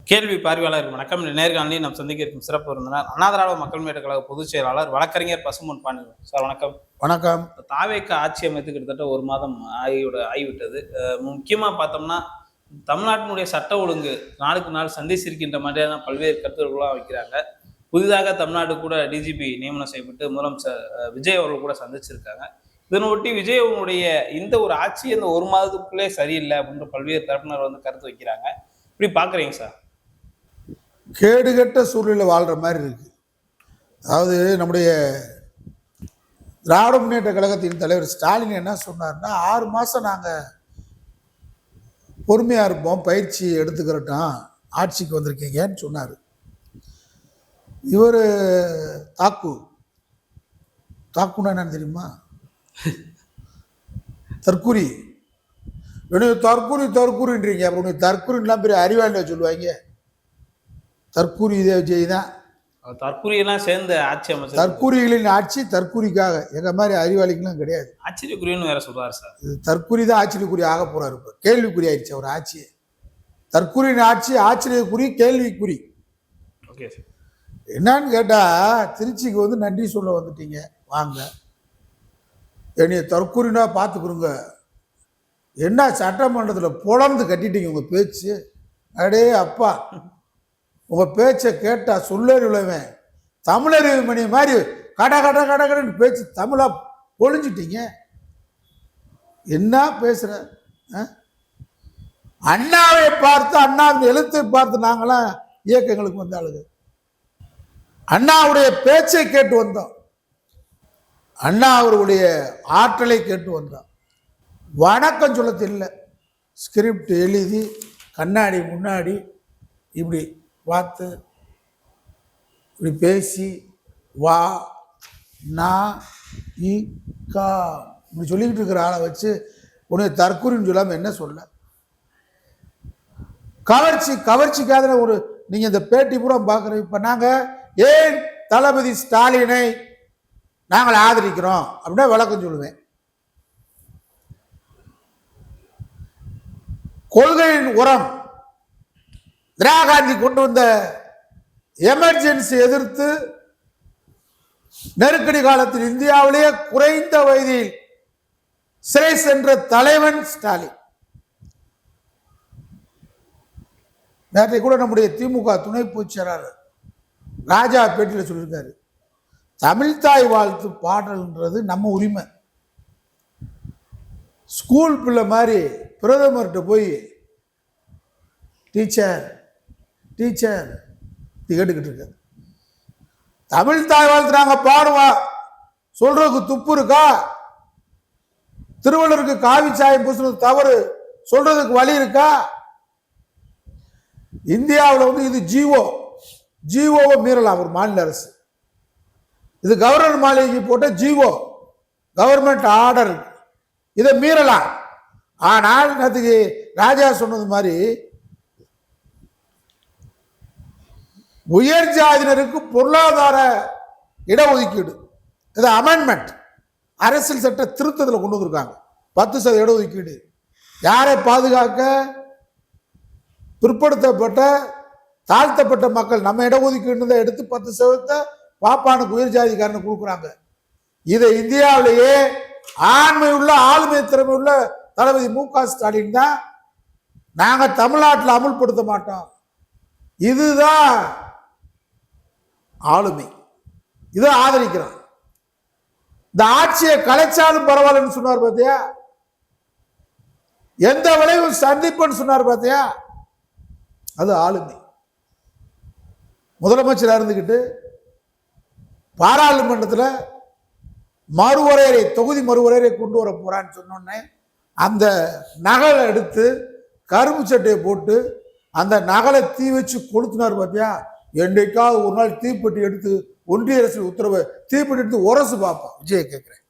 கேள்வி பார்வையாளர் வணக்கம். நேர்காணலில் நாம் சந்திக்க இருக்கும் சிறப்பு விருந்தினர் அண்ணா திராவிட மக்கள் முன்னேற்ற கழக பொதுச் செயலாளர் வழக்கறிஞர் பசும்பொன் பாண்டியன் சார். வணக்கம். வணக்கம். தாவேக்கு ஆட்சி அமைத்து கிட்டத்தட்ட ஒரு மாதம் ஆகிவிட்டது. முக்கியமா பார்த்தோம்னா தமிழ்நாட்டினுடைய சட்ட ஒழுங்கு நாளுக்கு நாள் சந்திச்சிருக்கின்ற மாதிரியான பல்வேறு கருத்துக்களாக வைக்கிறாங்க. புதிதாக தமிழ்நாடு கூட டிஜிபி நியமனம் செய்யப்பட்டு முதலமைச்சர் விஜய் அவர்கள் கூட சந்திச்சிருக்காங்க. இதனொட்டி விஜய் அவங்களுடைய இந்த ஒரு ஆட்சி இந்த ஒரு மாதத்துக்குள்ளே சரியில்லை அப்படின்ற பல்வேறு தரப்பினர் கருத்து வைக்கிறாங்க. இப்படி பாக்குறீங்க சார்? கேடுகட்ட சூழ்நிலை வாழ்கிற மாதிரி இருக்கு. அதாவது நம்முடைய திராவிட முன்னேற்ற கழகத்தின் தலைவர் ஸ்டாலின் என்ன சொன்னார்னா, 6 மாதம் நாங்கள் பொறுமையாக இருப்போம், பயிற்சி எடுத்துக்கிறோம், ஆட்சிக்கு வந்திருக்கீங்கன்னு சொன்னார். இவர் தாக்குன்னா என்னன்னு தெரியுமா? தற்குறி. தற்குறின்றீங்க. அப்போ தற்குறின்லாம் பெரிய அறிவாளியை சொல்லுவாங்க. தற்கூரி விஜய் தான். தற்கூரியெல்லாம் சேர்ந்து ஆட்சி அமைச்சர். தற்கூரிகளின் ஆட்சி தற்கூரிக்காக. எங்க மாதிரி அறிவாளிகளும் கிடையாது. ஆச்சரியக்குரியன்னு வேற சொல்றாரு சார். தற்கூரி தான் ஆச்சரியக்குறி ஆக போறாரு. இப்போ கேள்விக்குறி ஆயிடுச்சு அவர் ஆட்சியை. தற்கூரின் ஆட்சி ஆச்சரியக்குறி, கேள்விக்குறி. ஓகே. என்னன்னு கேட்டா, திருச்சிக்கு நன்றி சொல்ல வந்துட்டீங்க, வாங்க. என்னைய தற்கூரினா பார்த்துக்குருங்க. என்ன சட்டமன்றத்தில் புலந்து கட்டிட்டீங்க உங்க பேச்சு. அடே அப்பா, உங்க பேச்சை கேட்டா சொல்லறிவுளவன் தமிழறிவு மணி மாதிரி கடன்னு பேச்சு தமிழா பொழிஞ்சிட்டீங்க. என்ன பேசுற? அண்ணாவை பார்த்து, அண்ணாவின் எழுத்தை பார்த்து நாங்களாம் இயக்கங்களுக்கு வந்த ஆளுங்க. அண்ணாவுடைய பேச்சை கேட்டு வந்தோம், அண்ணா அவருடைய ஆற்றலை கேட்டு வந்தோம். வணக்கம் சொல்ல தெரியல. ஸ்கிரிப்ட் எழுதி கண்ணாடி முன்னாடி இப்படி பார்த்து இப்படி பேசி வா நான் இப்படி சொல்லிக்கிட்டு இருக்கிற ஆளை வச்சு உன்னை தற்கூரின்னு சொல்லாமல் என்ன சொல்ல? கவர்ச்சிக்காத ஒரு நீங்கள் இந்த பேட்டி பூரா பார்க்குற. இப்போ நாங்கள் ஏன் தளபதி ஸ்டாலினை நாங்கள் ஆதரிக்கிறோம் அப்படின்னா விளக்கம் சொல்லுவேன். கொள்கையின் உரம் இந்திரா காந்தி கொண்டு வந்த எமர்ஜென்சி எதிர்த்து நெருக்கடி காலத்தில் இந்தியாவிலேயே குறைந்த வயதில் சிறை சென்ற தலைவன் ஸ்டாலின். நேற்றை கூட நம்முடைய திமுக துணை பொதுச் செயலாளர் ராஜா பேட்டியில் சொல்லியிருக்காரு, தமிழ்தாய் வாழ்த்து பாடல்ன்றது நம்ம உரிமை. ஸ்கூல் பிள்ளை மாதிரி பிரதமர்கிட்ட போய் டீச்சர் கேட்டுக்கிட்டு இருக்க. தமிழ் தாய் வாழ்த்து நாங்க பாடுவா சொல்றதுக்கு துப்பு இருக்கா? திருவள்ளுவருக்கு காவி சாயம் பூசுறது தவறு சொல்றதுக்கு வழி இருக்கா? இந்தியாவில் இது ஜிஓவை மீறலாம் ஒரு மாநில அரசு. இது கவர்னர் மாளிகைக்கு போட்ட ஜிஓ, கவர்மெண்ட் ஆர்டர், இதை மீறலாம். ஆனால் நேற்றுக்கு ராஜா சொன்னது மாதிரி உயர் ஜாதியினருக்கு பொருளாதார இடஒதுக்கீடு, இது அமெண்ட்மெண்ட், அரசியல் சட்ட திருத்தத்தில் கொண்டு வந்திருக்காங்க. 10% இடஒதுக்கீடு யாரை பாதுகாக்க? பிற்படுத்தப்பட்ட தாழ்த்தப்பட்ட மக்கள். நம்ம இடஒதுக்கீடு எடுத்து 10% பாப்பானுக்கு உயர் ஜாதிக்காரனு கொடுக்குறாங்க. இதை இந்தியாவிலேயே ஆண்மை உள்ள ஆளுமை திறமை உள்ள தளபதி மு.க. ஸ்டாலின் தான் நாங்க தமிழ்நாட்டில் அமுல்படுத்த மாட்டோம், இதுதான் ஆளுமை, இதை ஆதரிக்கிறோம். இந்த ஆட்சியை கலைச்சாலும் பரவாயில்லன்னு சொன்னார் பார்த்தியா? எந்த விளைவும் சந்திப்புன்னு சொன்னார் பார்த்தியா? அது ஆளுமை. முதலமைச்சராக இருந்துக்கிட்டு பாராளுமன்றத்தில் தொகுதி மறுவரையறை கொண்டு வர போறான்னு சொன்னோன்னே அந்த நகலை எடுத்து கரும்பு சட்டையை போட்டு அந்த நகலை தீ வச்சு கொளுத்தினார் பார்த்தியா? என்றைக்காவது ஒரு நாள் தீப்பெட்டி எடுத்து ஒன்றிய அரசு உத்தரவை தீப்பெட்டி எடுத்து உரசு பார்ப்போம். விஜயை கேட்குறேன்,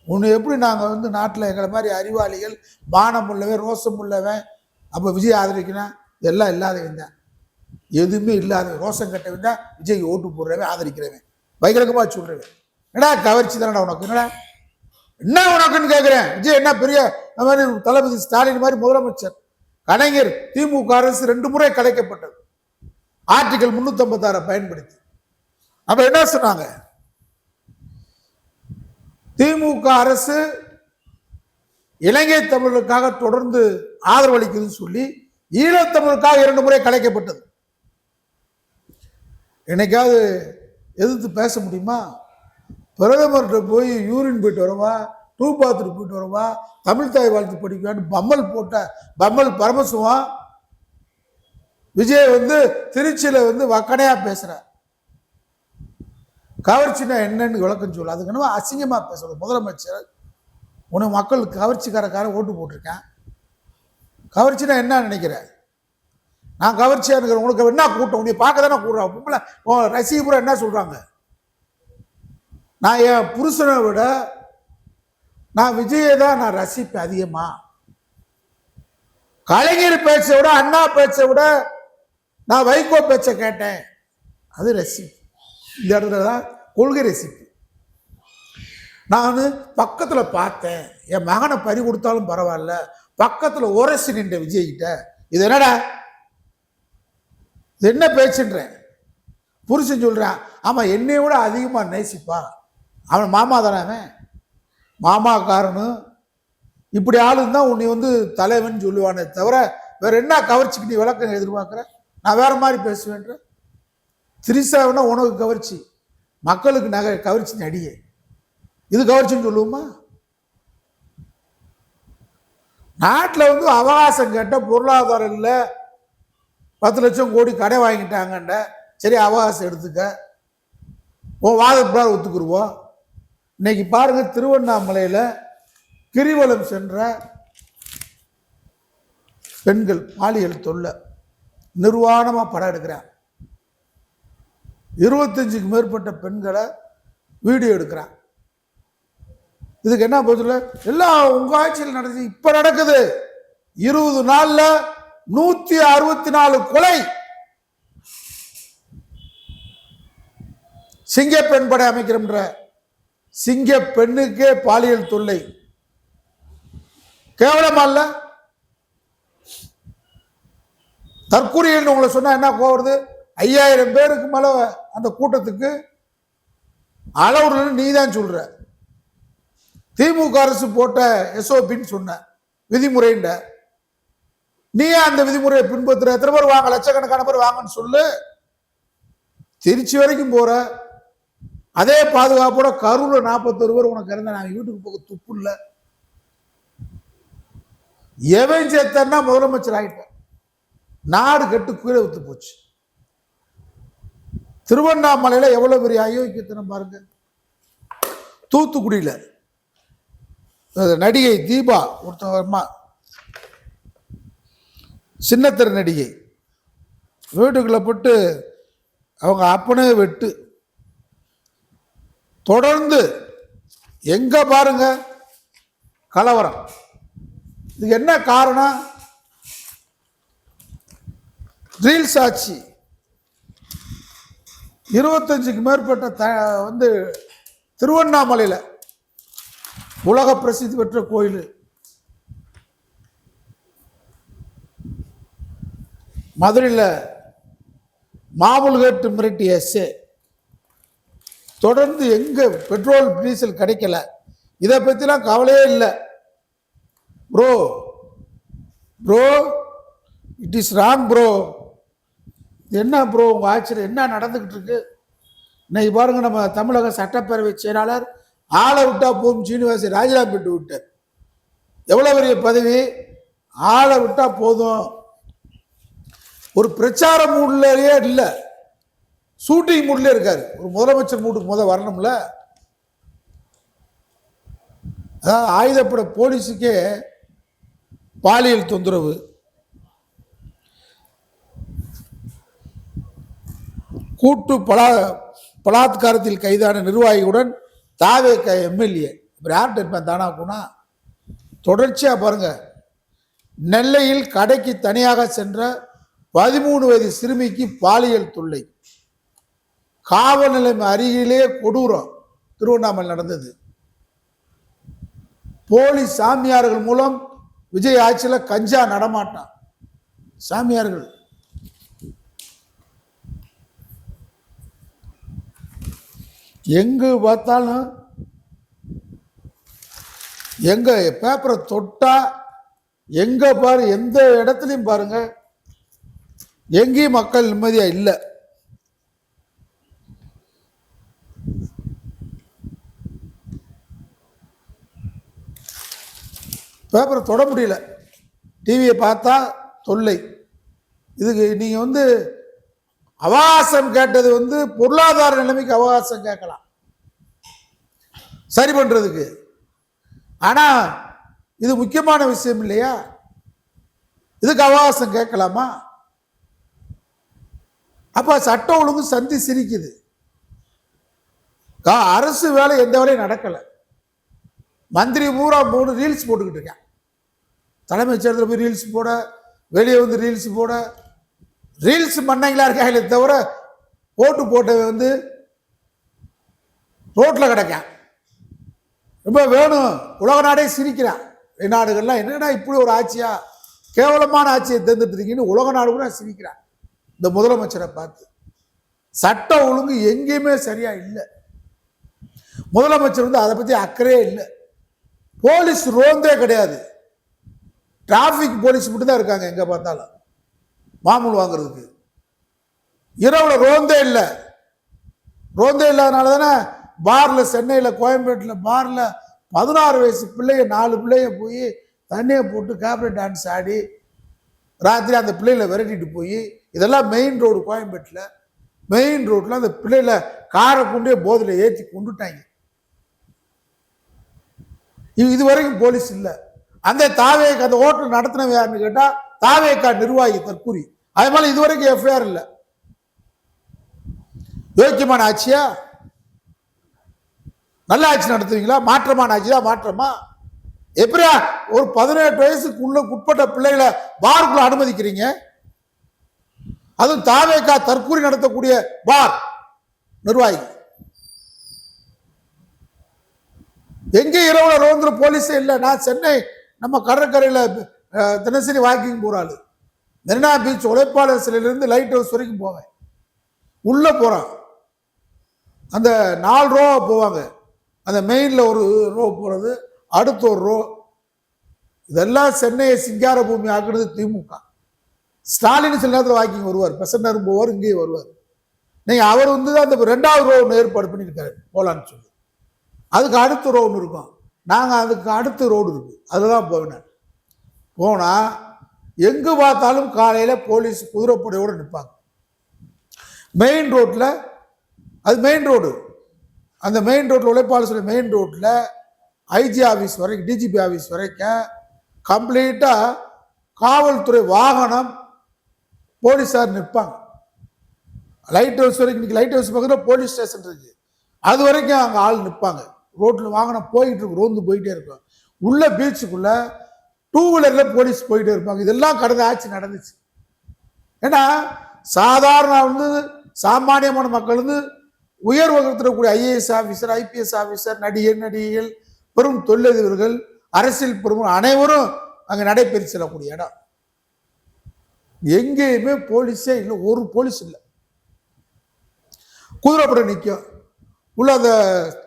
ஒன்று எப்படி நாங்கள் நாட்டில் எங்களை மாதிரி அறிவாளிகள், மானம் உள்ளவன், ரோசம் உள்ளவன், அப்போ விஜய் ஆதரிக்கணும், எல்லாம் இல்லாதவன் தான், எதுவுமே இல்லாதவன், ரோசம் கட்டவன் தான் விஜய்க்கு ஓட்டு போடுறவன், ஆதரிக்கிறவன், பகிரங்கமாக சொல்றவன். என்னடா கவர்ச்சி தானடா உனக்கு? என்ன உனக்குன்னு கேட்குறேன். விஜய் என்ன பெரிய மாதிரி தளபதி ஸ்டாலின் மாதிரி முதலமைச்சர் கலைஞர் திமுக அரசு 2 முறை கலைக்கப்பட்டது ஆர்டிகல் 356 பயன்படுத்தி. அப்ப என்ன சொன்னாங்க? திமுக அரசு இலங்கை தமிழருக்காக தொடர்ந்து ஆதரவு அளிக்குதுன்னு சொல்லி ஈழத்தமிழுக்காக 2 முறை கலைக்கப்பட்டது. என்னைக்காவது எதிர்த்து பேச முடியுமா? பிரதமர்கிட்ட போய் யூரின் போயிட்டு வரவா, டூ பாத்ரூம் போயிட்டு வரவா, தமிழ் தாய் வாழ்த்து படிக்கவான்னு பம்மல் போட்ட பம்மல் பரமசிவம் விஜய் திருச்சியில வக்கனையா பேசுற. கவர்ச்சினா என்னன்னு விளக்கம் சொல்ல. அதுக்கு என்ன அசிங்கமா பேசுறது? முதலமைச்சர் உனக்கு மக்கள் கவர்ச்சிக்காரக்கார ஓட்டு போட்டிருக்கேன். கவர்ச்சினா என்ன நினைக்கிற? நான் கவர்ச்சியா இருக்கிறேன். உனக்கு என்ன கூட்டம்? உன்னை பார்க்க தானே கூடுறான். பொம்பளை ரசிகபுரம் என்ன சொல்றாங்க? நான் என் புருஷனை விட நான் விஜயை தான் நான் ரசிப்பேன் அதிகமா. கலைஞர் பேச்சை விட அண்ணா பேச்சை விட நான் வைகோ பேச்சை கேட்டேன். அது ரசிப்பு. இந்த இடத்துல தான் கொள்கை ரசிப்பு. நான் பக்கத்துல பார்த்தேன். என் மகனை பறி கொடுத்தாலும் பரவாயில்ல, பக்கத்துல உரசி நின்ற விஜய் கிட்ட இது என்னடா, இது என்ன பேச்சுன்றேன். புருஷன் சொல்றான், ஆமா என்னை விட அதிகமா நேசிப்பா. அவன் மாமா தானே, அவன் மாமா காரனும் இப்படி ஆளுன்னு தான் உன்னை தலைவன் சொல்லுவானே தவிர வேற என்ன கவர்ச்சிக்கு நீ விளக்கம் எதிர்பார்க்குற? நான் வேற மாதிரி பேசுவேன்ற. திரிசாவுன்னா உனக்கு கவர்ச்சி, மக்களுக்கு கவர்ச்சி நடிகை. இது கவர்ச்சின்னு சொல்லுவோமா? நாட்டில் அவகாசம் கேட்ட பொருளாதாரம் இல்லை, 10 லட்சம் கோடி கடை வாங்கிட்டாங்கண்ட. சரி, அவகாசம் எடுத்துக்க, உன் வாதப்பார் ஒத்துக்குருவோம். இன்னைக்கு பாருங்க, திருவண்ணாமலையில கிரிவலம் சென்ற பெண்கள் பாலியல் தொல்லை நிர்வாணமா படம் எடுக்கிறான். 25க்கு மேற்பட்ட பெண்களை வீடியோ எடுக்கிறான். இதுக்கு என்ன பதில்? எல்லாம் உங்க ஆட்சியில் நடந்துச்சு. இப்ப நடக்குது. 20 நாள்ல 164 கொலை. சிங்க பெண் படை அமைக்கிறோம்ன்ற சிங்க பெண்ணுக்கே பாலியல் தொல்லை. கேவலமா இல்ல? தற்கொலைன்னு உங்களை சொன்னா என்ன கோவருது? 5000 பேருக்கு மேல அந்த கூட்டத்துக்கு அளவுன்னு நீ தான் சொல்ற. திமுக அரசு போட்ட எஸ்ஓபின்னு சொன்ன விதிமுறைண்ட, நீ அந்த விதிமுறையை பின்பற்றுற. எத்தனை பேர் வாங்க? லட்சக்கணக்கான பேர் வாங்கன்னு சொல்லு. திருச்சி வரைக்கும் போற, அதே பாதுகாப்போட கரூர்ல 41 பேர் உனக்கு இறந்த. நாங்க வீட்டுக்கு போக துப்பு இல்லை. எவன் சேர்த்தன்னா முதலமைச்சர் ஆகிட்ட. நாடு கட்டு கீழே வித்து போச்சு. திருவண்ணாமலையில எவ்வளவு பெரிய அயோக்கியத்தனம் பாருங்க. தூத்துக்குடியில நடிகை தீபா ஒருத்தவர்மா, சின்னத்திர நடிகை, வீட்டுக்குள்ள போட்டு அவங்க அப்பனே வெட்டு. தொடர்ந்து எங்க பாருங்க கலவரம். இதுக்கு என்ன காரணம்? ரீல்ஸ் ஆட்சி. 25க்கு மேற்பட்ட திருவண்ணாமலையில உலக பிரசித்தி பெற்ற கோயில், மதுரையில் மாமூல் கேட்டு மிரட்டிய எஸ்ஏ. தொடர்ந்து எங்க பெட்ரோல் டீசல் கிடைக்கல. இதை பத்திலாம் கவலையே இல்லை. Bro bro it is wrong bro. என்ன ப்ரோ உங்க ஆட்சியில் என்ன நடந்துகிட்டு இருக்கு? இன்னைக்கு பாருங்க, நம்ம தமிழக சட்டப்பேரவை செயலாளர் ஆளை விட்டா போகும் சீனிவாசி ராஜினாமா பண்ணிட்டு விட்டார். எவ்வளவு பெரிய பதவி! ஆளை விட்டா போதும். ஒரு பிரச்சார மூட்லயே இல்ல, ஷூட்டிங் மூட்ல இருக்காரு. ஒரு முதலமைச்சர் மூட்டுக்கு வரணும்ல. அதாவது ஆயுதப்பட போலீஸுக்கே பாலியல் தொந்தரவு. கூட்டு பலாத்காரத்தில் கைதான நிர்வாகியுடன் தாவேக எம்எல்ஏ. யார்கிட்ட இருப்பேன் தானா போனா? தொடர்ச்சியா பாருங்க. நெல்லையில் கடைக்கு தனியாக சென்ற 13 வயது சிறுமிக்கு பாலியல் தொல்லை. காவல் நிலையம் அருகிலே கொடூரம் திருவண்ணாமலை நடந்தது. போலீஸ் சாமியார்கள் மூலம் விஜய் ஆட்சியில் கஞ்சா நடமாட்டான். சாமியார்கள். எங்கு பார்த்தாலும் எங்க பேப்பரை தொட்டா எங்க பாரு, எந்த இடத்துலையும் பாருங்க, எங்கேயும் மக்கள் நிம்மதியா இல்லை. பேப்பரை தொட முடியல, டிவியை பார்த்தா தொல்லை. இதுக்கு நீங்க அவகாசம் கேட்டது பொருளாதார நிலைமைக்கு அவகாசம் கேட்கலாம் சரி பண்றதுக்கு. ஆனா இது முக்கியமான விஷயம் இல்லையா? இதுக்கு அவகாசம் கேட்கலாமா? அப்ப சட்ட ஒழுங்கு சந்தி சிரிக்குது. அரசு வேலை எந்த வேலையும் நடக்கல. மந்திரி பூரா 3 ரீல்ஸ் போட்டுக்கிட்டு இருக்கான். தலைமைச் செயலகத்தில் போய் ரீல்ஸ் போட, வெளியே ரீல்ஸ் போட, ரீல்ஸ் பண்ணாங்களா இருக்காங்களே தவிர ஓட்டு போட்டது ரோட்ல கிடக்கான். ரொம்ப வேணும், உலக நாடே சிரிக்கிறான். வெளிநாடுகள்லாம் என்னடா இப்படி ஒரு ஆட்சியா, கேவலமான ஆட்சியை தேர்ந்தெடுத்து இருக்கீங்கன்னு உலக நாடு கூட சிரிக்கிறான் இந்த முதலமைச்சரை பார்த்து. சட்ட ஒழுங்கு எங்கேயுமே சரியா இல்லை. முதலமைச்சர் அதை பத்தி அக்கறையே இல்லை. போலீஸ் ரோந்தே கிடையாது, டிராபிக் போலீஸ் மட்டும் தான் இருக்காங்க எங்க பார்த்தாலும் மாமூல் வாங்குறதுக்கு. இரவுல ரோந்தே இல்லை. ரோந்தே இல்லாதனால தானே பார்ல, சென்னையில் கோயம்பேட்டில் பார்ல 16 வயசு பிள்ளைய 4 பிள்ளைய போய் தண்ணியை போட்டு கேப்டன் டான்ஸ் ஆடி ராத்திரி அந்த பிள்ளைகளை விரட்டிட்டு போய், இதெல்லாம் மெயின் ரோடு கோயம்பேட்டில், மெயின் ரோட்ல அந்த பிள்ளைகளை காரை கொண்டே போதில ஏற்றி கொண்டுட்டாங்க. இது வரைக்கும் போலீஸ் இல்லை. அந்த தாவேக்கு அந்த ஓட்டல் நடத்தினவ யாருன்னு கேட்டா தாவேக்கா நிர்வாகி தற்கூரி. அது மாதிரி இதுவரைக்கும் எஃப்ஐஆர் இல்லை. யோக்கியமான ஆட்சியா? நல்ல ஆட்சி நடத்துவீங்களா? மாற்றமான ஆட்சி தான். மாற்றமா? எப்படியா ஒரு 18 வயசுக்குள்ள உட்பட்ட பிள்ளைகளை பார்க்குள்ள அனுமதிக்கிறீங்க? அதுவும் தாவேக்கா தற்கூரி நடத்தக்கூடிய பார் நிர்வாகி. எங்கே இரவுல ரோந்திர போலீஸே இல்லை. நான் சென்னை நம்ம கடற்கரையில் தினசரி வாக்கிங் போறாள். மெரினா பீச் உழைப்பாளர் சிலையிலிருந்து லைட் ஹவுஸ் வரைக்கும் போவேன். உள்ள போறான், அந்த 4 ரோ போவாங்க. அந்த மெயின்ல ஒரு ரோ போறது, அடுத்த ஒரு ரோ. இதெல்லாம் சென்னையை சிங்கார பூமி ஆக்குறது திமுக. ஸ்டாலின் சில நேரத்தில் வாக்கிங் வருவார், பெசன்னர் போவார், இங்கேயே வருவார். நீங்க அவர் அந்த 2வது ரோ ஒன்று ஏற்பாடு பண்ணியிருக்காரு போலான்னு சொல்லி. அதுக்கு அடுத்த ரோ ஒன்று இருக்கும். நாங்கள் அதுக்கு அடுத்த ரோடு இருக்கு, அதுதான் போவேன். போனா எங்கு பார்த்தாலும் காலையில போலீஸ் குதிரைப்படையோடு நிற்பாங்க மெயின் ரோட்ல. அது மெயின் ரோடு. அந்த மெயின் ரோட்ல உழைப்பாளர் மெயின் ரோட்ல ஐஜி ஆபீஸ் வரைக்கும், டிஜிபி ஆபீஸ் வரைக்கும் கம்ப்ளீட்டா காவல்துறை வாகனம் போலீஸார் நிற்பாங்க. லைட் ஹவுஸ் வரைக்கும், இன்னைக்கு லைட் ஹவுஸ் பக்கத்தில் போலீஸ் ஸ்டேஷன் இருக்கு, அது வரைக்கும் அங்கே ஆள் நிற்பாங்க. ரோட்ல வாகனம் போயிட்டு இருக்கு, ரோந்து போயிட்டே இருக்கும். உள்ள பீச்சுக்குள்ள 2 வீலர்ல போலீஸ் போயிட்டே இருப்பாங்க. இதெல்லாம் கடந்த ஆட்சி நடந்துச்சு. ஏன்னா சாதாரண சாமானியமான மக்கள் உயர் வகுத்திடக்கூடிய ஐஏஎஸ் ஆபீசர், ஐபிஎஸ் ஆபீசர், நடிகைகள், பெரும் தொழிலதிபர்கள், அரசியல் பெரும் அனைவரும் அங்க நடைபெற்று செல்லக்கூடிய இடம். எங்கேயுமே போலீஸே இல்லை, ஒரு போலீஸ் இல்லை. குதிரைப்படை நிற்கும் உள்ள, அந்த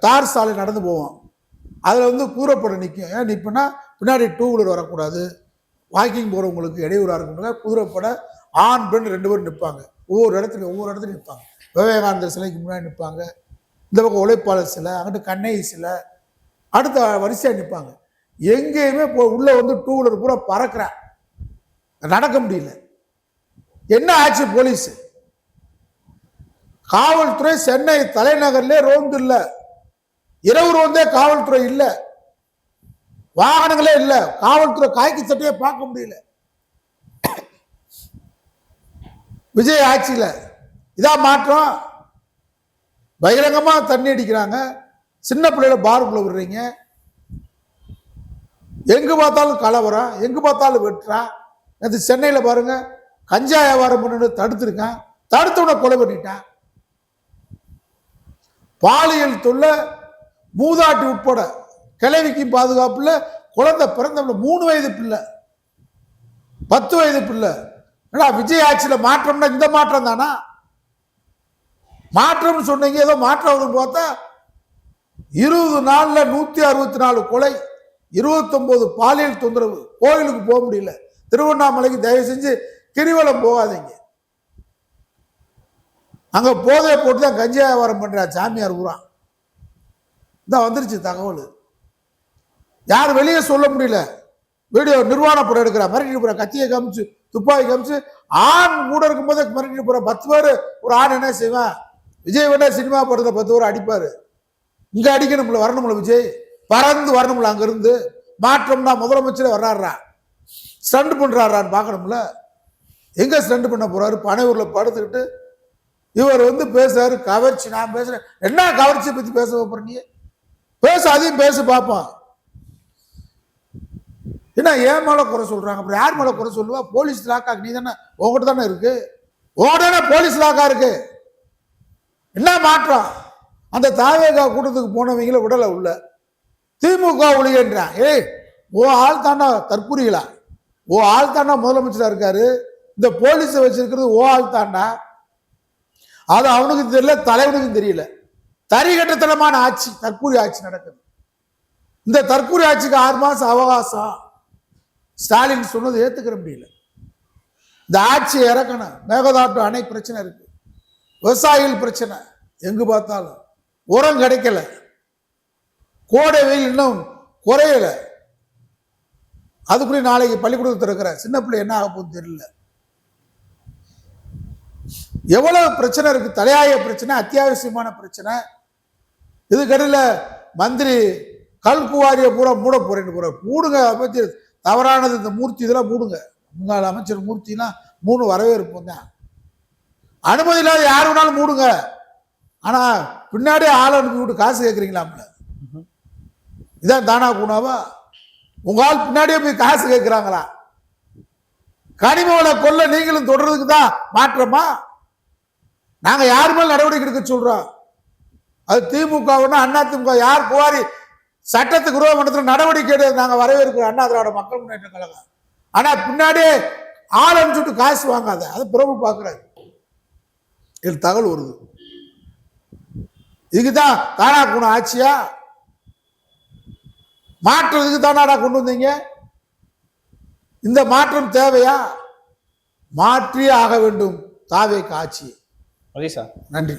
தார் சாலை நடந்து போவோம், அதுல குதிரைப்படை நிற்கும். ஏன் நிற்பனா, பின்னாடி 2 வீலர் வரக்கூடாது, வாக்கிங் போறவங்களுக்கு இடையூறா இருக்கும். குதிரைப்படை ஆண் பெண் 2 பேரும் நிற்பாங்க. ஒவ்வொரு இடத்துலையும் நிற்பாங்க. விவேகானந்தர் சிலைக்கு முன்னாடி நிற்பாங்க, இந்த பக்கம் உழைப்பாளர் சிலை, அங்கிட்டு கண்ணகி சிலை, அடுத்த வரிசையா நிற்பாங்க. எங்கேயுமே உள்ள 2 வீலர் பூரா பறக்கிற, நடக்க முடியல. என்ன ஆச்சு போலீஸ்? காவல்துறை சென்னை தலைநகர்ல ரோந்து இல்ல, இரவு ரோந்தே காவல்துறை இல்ல, வாகனங்களே இல்ல, காவல்துறை காய்க்கு சட்டையே பார்க்க முடியல. விஜய் ஆட்சியில இதான் மாற்றம். பகிரங்கமா தண்ணி அடிக்கிறாங்க, சின்ன பிள்ளைகளை பாருக்குள்ள விடுறீங்க, எங்கு பார்த்தாலும் கலவரம், எங்கு பார்த்தாலும் வெட்டுறான். அது சென்னையில பாருங்க, கஞ்சா வியாபாரம் பண்ணு தடுத்திருக்கான், தடுத்தவனை கொலை பண்ணிட்டான். பாலியல் தொல்லை, மூதாட்டி உட்பட கிழவிக்கு பாதுகாப்புல, குழந்தை பிறந்த 3 வயது பிள்ளை, 10 வயது பிள்ளை, ஏன்னா விஜய் ஆட்சியில மாற்றம்னா இந்த மாற்றம் தானா? மாற்றம்னு சொன்னீங்க, ஏதோ மாற்றம் பார்த்தா 20 நாள்ல 164 கொலை, 29 பாலியல் தொந்தரவு. கோயிலுக்கு போக முடியல. திருவண்ணாமலைக்கு தயவு செஞ்சு கிரிவலம் போகாதீங்க. அங்க போதை போட்டு தான் கஞ்சா வியாபாரம் பண்ற சாமியார் பூரா. இதான் வந்துருச்சு தகவல். யார் வெளியே சொல்ல முடியல. வீடியோ நிர்வாண படம் எடுக்கிற மிரட்டிட்டு போற, கத்தியை காமிச்சு துப்பாக்கி காமிச்சு, ஆண் கூட இருக்கும்போது மிரட்டிட்டு போற 10 பேர். ஒரு ஆண் என்ன செய்வான்? விஜய் வேணா சினிமா படத்துல 10 பேர் அடிப்பாரு. இங்க அடிக்கணும்ல, வரணும்ல, விஜய் பறந்து வரணும்ல. அங்க இருந்து மாற்றம்னா முதலமைச்சர் வர்றாரா, ஸ்டண்ட் பண்றாரான்னு பார்க்கணும்ல. எங்க ஸ்டண்ட் பண்ண போறாரு? பனையூர்ல படுத்துக்கிட்டு இவர் பேசுறாரு கவர்ச்சி. நான் பேசுறேன், என்ன கவர்ச்சியை பத்தி பேச போற? நீ பேச, அதையும் பேச பார்ப்பான். என்ன ஏன் மேல குறை சொல்றாங்க? அப்புறம் யார் மேல குறை சொல்லுவா? போலீஸ் லாக்கா நீ தானே, உங்ககிட்ட தானே இருக்கு. உடனே போலீஸ் லாக்கா இருக்கு. என்ன மாற்றம்? அந்த தாவேகா கூட்டத்துக்கு போனவங்கள விடல உள்ள. திமுக ஒழியன்றான். ஏய், ஓ ஆள் தாண்டா தற்கூரிகளா? ஓ ஆள் தாண்டா முதலமைச்சரா இருக்காரு. இந்த போலீஸை வச்சிருக்கிறது ஓ ஆள் தாண்டா. அது அவனுக்கு தெரியல, தலைவனுக்கும் தெரியல. தரிகட்டத்தனமான ஆட்சி, தற்கூரி ஆட்சி நடக்குது. இந்த தற்கூரி ஆட்சிக்கு 6 மாசம் அவகாசம். ஸ்டாலின் சொன்னது ஏத்துக்கிற முடியல. இந்த ஆட்சியை இறக்கணும். மேகதாட்டு அணை பிரச்சனை இருக்கு, விவசாயிகள் பிரச்சனை, எங்கு பார்த்தாலும் உரம் கிடைக்கல, கோடை வெயில் இன்னும் குறையல. அதுக்குள்ளே நாளைக்கு பள்ளிக்கூடத்தில் இருக்கிற சின்ன பிள்ளை என்ன ஆக போகுது தெரியல. எவ்வளவு பிரச்சனை இருக்கு. தலையாய பிரச்சனை, அத்தியாவசியமான பிரச்சனை. இதுக்கடையில மந்திரி கல்குவாரிய பூரா மூட போறேன்னு போற. மூடுங்க, பத்தி தவறானது. இந்த மூர்த்தி இதெல்லாம் மூடுங்க. முன்னாள் அமைச்சர் மூர்த்திலாம் 3 வரவேற்பு தான். அனுமதி இல்லாத யார் வேணாலும் மூடுங்க. ஆனா பின்னாடியே ஆள் அனுப்பி விட்டு காசு கேட்குறீங்களாம்ல. இதான் தானா கூணாவா? உங்க ஆள் பின்னாடியே போய் காசு கேட்கிறாங்களா? கனிமவளை கொல்ல நீங்களும் தொடர்றதுக்கு தான் மாற்றமா? நாங்க யார் மேல் நடவடிக்கை எடுக்க சொல்றோம்? அது திமுக அண்ணா திமுக யார் புகாரி சட்டத்துக்கு விரோதத்தில் நடவடிக்கை எடுக்க நாங்க வரவேற்கிறோம். அண்ணா திராவிட மக்கள் முன்னேற்ற கழகம். ஆனா பின்னாடியே ஆள் அனுப்பிச்சுட்டு காசு வாங்காத. அது பிரபு பாக்குறாரு. இது தகவல் வருது. இதுக்குதான் தானா குண ஆட்சியா? மாற்றத்துக்கு தானாடா கொண்டு வந்தீங்க? இந்த மாற்றம் தேவையா? மாற்றியே ஆக வேண்டும் தாவேக்கு ஆட்சி. சார் நன்றி.